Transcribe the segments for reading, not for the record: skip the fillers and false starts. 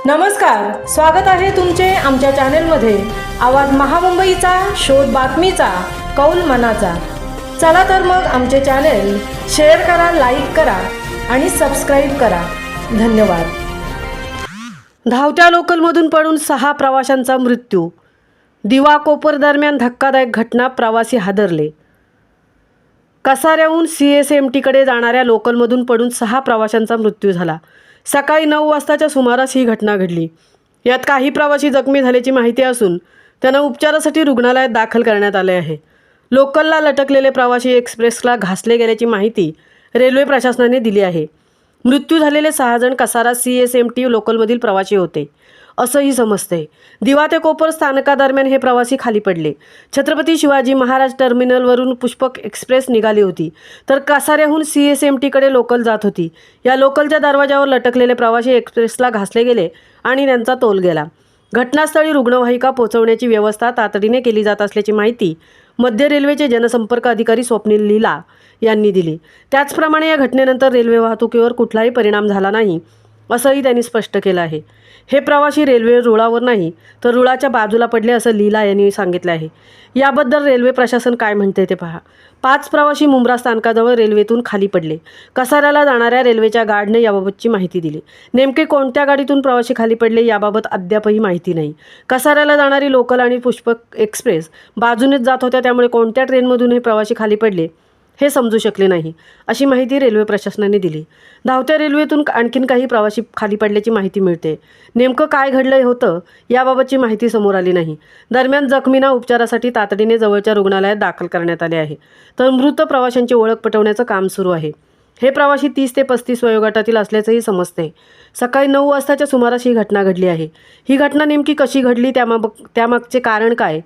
नमस्कार, स्वागत आहे तुमचे आमच्या चॅनेलमध्ये। आवाज महामुंबईचा, शोध बातमीचा, कौल मनाचा। चला तर मग आमचे चॅनेल शेअर करा, लाईक करा आणि सबस्क्राईब करा। धन्यवाद। धावत्या लोकलमधून पडून 6 प्रवाशांचा मृत्यू। दिवा कोपर दरम्यान धक्कादायक घटना, प्रवासी हादरले। कसाऱ्याहून CSMTकडे जाणाऱ्या लोकलमधून पडून 6 प्रवाशांचा मृत्यू झाला। सकाळी 9 वाजताच्या सुमारास ही घटना घडली। यात काही प्रवासी जखमी झाल्याची माहिती असून त्यांना उपचारासाठी रुग्णालयात दाखल करण्यात आले आहे। लोकलला लटकलेले प्रवासी एक्सप्रेसला घासले गेल्याची माहिती रेल्वे प्रशासनाने दिली आहे। मृत्यू झालेले 6 जण कसारा CSMT लोकलमधील प्रवासी होते असंही समजते। दिवा ते कोपर स्थानकादरम्यान हे प्रवासी खाली पडले। छत्रपती शिवाजी महाराज टर्मिनलवरून पुष्पक एक्सप्रेस निघाली होती, तर कसाऱ्याहून CSMTकडे लोकल जात होती। या लोकलच्या दरवाजावर लटकलेले प्रवासी एक्सप्रेसला घासले गेले आणि त्यांचा तोल गेला। घटनास्थळी रुग्णवाहिका पोहोचवण्याची व्यवस्था तातडीने केली जात असल्याची माहिती मध्य रेल्वेचे जनसंपर्क अधिकारी स्वप्नील लीला यांनी दिली। त्याचप्रमाणे या घटनेनंतर रेल्वे वाहतुकीवर कुठलाही परिणाम झाला नाही असंही त्यांनी स्पष्ट केलं आहे। हे प्रवासी रेल्वे रुळावर नाही तर रुळाच्या बाजूला पडले असं लीला यांनी सांगितलं आहे। याबद्दल रेल्वे प्रशासन काय म्हणते ते पहा। 5 प्रवासी मुंब्रा स्थानकाजवळ रेल्वेतून खाली पडले। कसाऱ्याला जाणाऱ्या रेल्वेच्या गार्डने याबाबतची माहिती दिली। नेमके कोणत्या गाडीतून प्रवासी खाली पडले याबाबत अद्यापही माहिती नाही। कसाऱ्याला जाणारी लोकल आणि पुष्पक एक्सप्रेस बाजूनेच जात होत्या, त्यामुळे कोणत्या ट्रेनमधून हे प्रवासी खाली पडले हे समजू शकले नाही अशी माहिती रेल्वे प्रशासनाने दिली। धावत्या रेल्वेतून आणखीन काही प्रवासी खाली पडल्याची माहिती मिळते। नेमकं काय घडलं होतं याबाबतची माहिती समोर आली नाही। दरम्यान जखमींना उपचारासाठी तातडीने जवळच्या रुग्णालयात दाखल करण्यात आले आहे, तर मृत प्रवाशांची ओळख पटवण्याचं काम सुरू आहे। हे प्रवासी 30 ते 35 वयोगटातील असल्याचंही समजते। सकाळी 9 वाजताच्या सुमारास ही घटना घडली आहे। ही घटना नेमकी कशी घडली, त्यामागचे कारण काय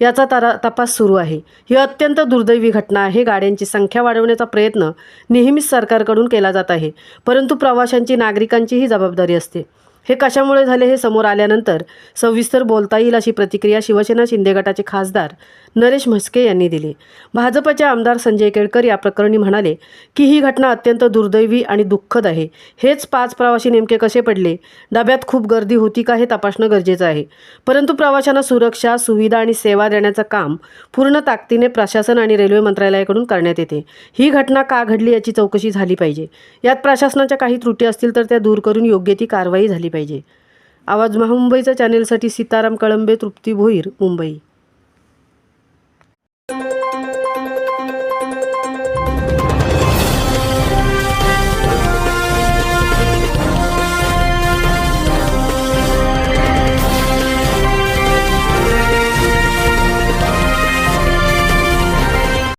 याचा तपास सुरू आहे। ही अत्यंत दुर्दैवी घटना आहे। गाड्यांची संख्या वाढवण्याचा प्रयत्न नेहमीच सरकारकडून केला जात आहे, परंतु प्रवाशांची, नागरिकांचीही जबाबदारी असते। हे कशामुळे झाले हे समोर आल्यानंतर सविस्तर बोलता येईल अशी प्रतिक्रिया शिवसेना शिंदे गटाचे खासदार नरेश म्हस्के यांनी दिली। भाजपचे आमदार संजय केळकर या प्रकरणी म्हणाले की ही घटना अत्यंत दुर्दैवी आणि दुःखद आहे। हेच 5 प्रवासी नेमके कसे पडले, डब्यात खूप गर्दी होती का हे तपासणं गरजेचं आहे, परंतु प्रवाशांना सुरक्षा, सुविधा आणि सेवा देण्याचं काम पूर्ण ताकदीने प्रशासन आणि रेल्वे मंत्रालयाकडून करण्यात येते। ही घटना का घडली याची चौकशी झाली पाहिजे। यात प्रशासनाच्या काही त्रुटी असतील तर त्या दूर करून योग्य ती कारवाई झाली पाहिजे। आवाज महामुंबईच्या चॅनेलसाठी सीताराम कळंबे, तृप्ती भोईर, मुंबई।